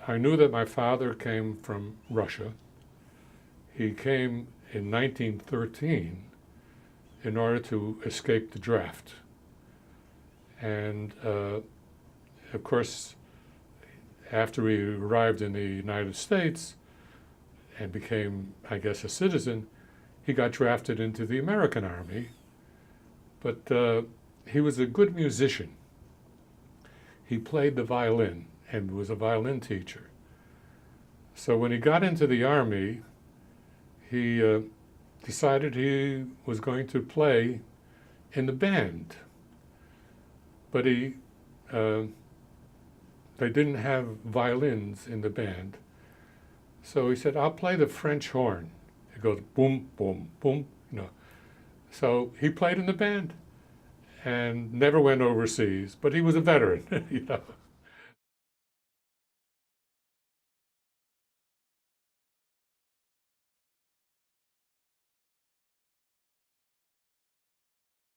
I knew that my father came from Russia. He came in 1913 in order to escape the draft. And of course, after he arrived in the United States and became, I guess, a citizen, he got drafted into the American Army. But he was a good musician. He played the violin and was a violin teacher. So when he got into the Army, he decided he was going to play in the band. But they didn't have violins in the band. So he said, I'll play the French horn. It goes boom, boom, boom, you know. So he played in the band and never went overseas, but he was a veteran, you know.